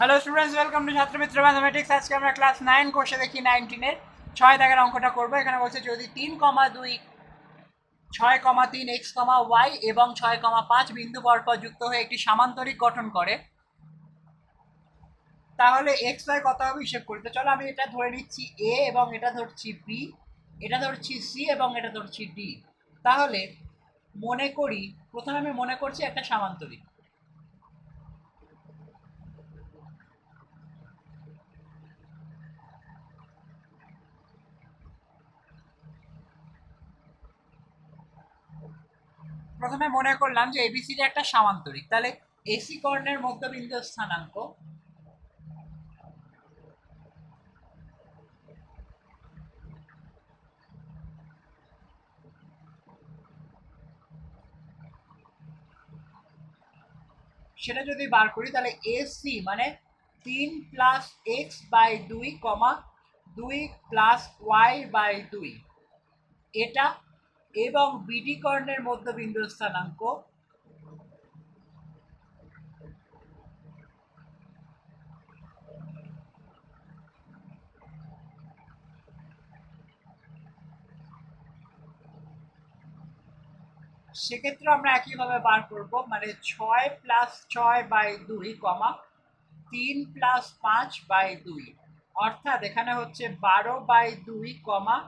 Hello students, welcome to Chhatramitra mathematics. আজকে আমরা class 9 কোর্সে দেখি 19-এর 6 দাগের অঙ্কটা করবো। এখানে বলছে যদি 3,2 6,3 x, y এবং 6,5 বিন্দু পরপর যুক্ত হয়ে একটি সামান্তরিক গঠন করে, তাহলে x y কত হবে হিসেব করি। তো চলো আমি এটা ধরে নিচ্ছি a এবং এটা ধরছি b, এটা ধরছি c এবং এটা ধরছি d। তাহলে মনে করি, প্রথমে আমি মনে করছি একটা সামান্তরিক। প্রথমে মনে করলাম যে এবিসিডি একটা সামান্তরিক, তাহলে এসি কর্ণের মধ্যবিন্দু স্থানাঙ্ক সেটা যদি বার করি, তাহলে এসি মানে 3 plus x by 2 comma 2 plus y by 2 এটা, এবং বিডি কর্ণের মধ্যবিন্দু স্থানাঙ্ক সেক্ষেত্রে আমরা একইভাবে বার করব, মানে 6 plus 6 by 2 comma 3 plus 5 by 2, অর্থাৎ এখানে হচ্ছে 12 বাই 2 কমা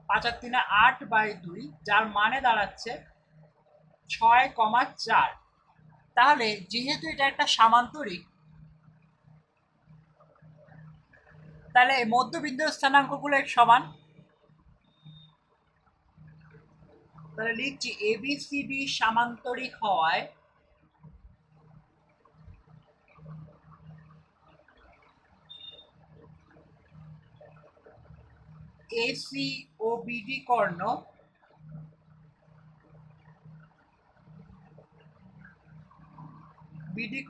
5 আর 3 8 বাই 2, যার মানে দাঁড়াচ্ছে 6,4। তাহলে যেহেতু এটা একটা সামান্তরিক, তাহলে মধ্যবিন্দুর স্থানাঙ্কগুলো সমান। তাহলে লিখছি এবিসিডি সামান্তরিক হওয়ায় এসি ও বিডি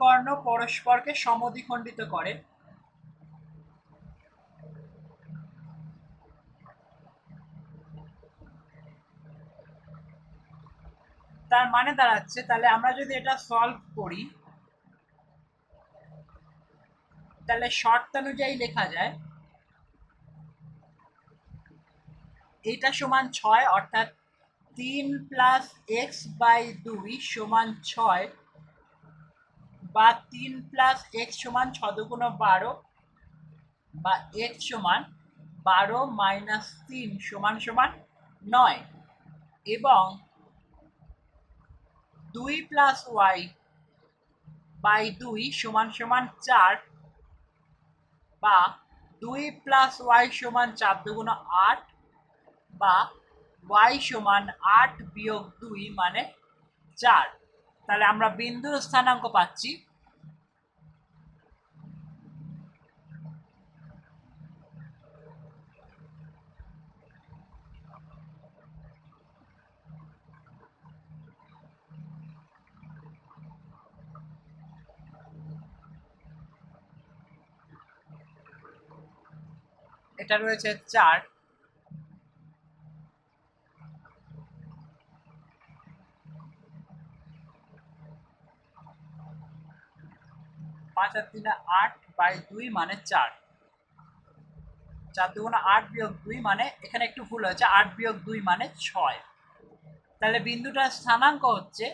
কর্ণ পরস্পরকে সমদ্বিখণ্ডিত করে। তার মানে দাঁড়াচ্ছে, তাহলে আমরা যদি এটা সলভ করি, তাহলে শর্তানুযায়ী লেখা যায় এটা সমান 6, অর্থাৎ 3 প্লাস এক্স বাই 2 সমান 6, বা 3 প্লাস এক্স সমান 6 দুগুণ 12, বা এক্স সমান 12 মাইনাস 3 সমান সমান 9, এবং 2 প্লাস ওয়াই বাই 2 সমান সমান 4, বা 2 প্লাস ওয়াই সমান 4 দুগুণ 8, বা ওয়াই সমান 8 বিয়োগ 2 মানে 4। তাহলে আমরা বিন্দুর স্থানাঙ্ক পাচ্ছি এটা রয়েছে 4, 5 আর 3 8 বাই 2 মানে 4, 4 দুগুণ 8 বিয়োগ 2 মানে, এখানে একটু ভুল হয়েছে, 8 বিয়োগ 2 মানে 6। তাহলে বিন্দুটার স্থানাঙ্ক হচ্ছে,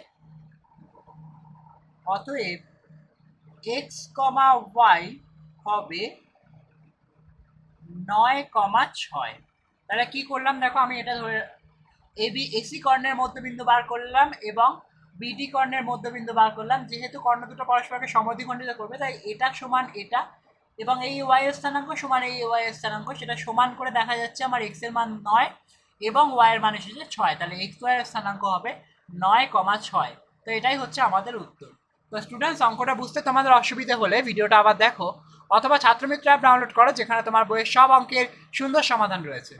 অতএব এক্স কমা ওয়াই হবে 9,6। তাহলে কি করলাম দেখো, আমি এটা ধরে এসি কর্ণের মধ্যবিন্দু বার করলাম এবং বিডি কর্ণের মধ্যবিন্দু বার করলাম। যেহেতু কর্ণ দুটো পরস্পরকে সমদ্বিখণ্ডিত করবে, তাই এটা সমান এটা, এবং এই ওয়াই এর স্থানাঙ্ক সমান এই ওয়াই এর স্থানাঙ্ক, সেটা সমান করে দেখা যাচ্ছে আমার এক্স এর মান 9 এবং ওয়াই এর মান এসেছে 6। তাহলে এক্স ওয়াই এর স্থানাঙ্ক হবে 9,6। তো এটাই হচ্ছে আমাদের উত্তর। তো স্টুডেন্টস, অঙ্কটা বুঝতে তোমাদের অসুবিধা হলে ভিডিওটা আবার দেখো, অথবা ছাত্রমিত্র অ্যাপ ডাউনলোড করো, যেখানে তোমার বইয়ের সব অঙ্কের সুন্দর সমাধান রয়েছে।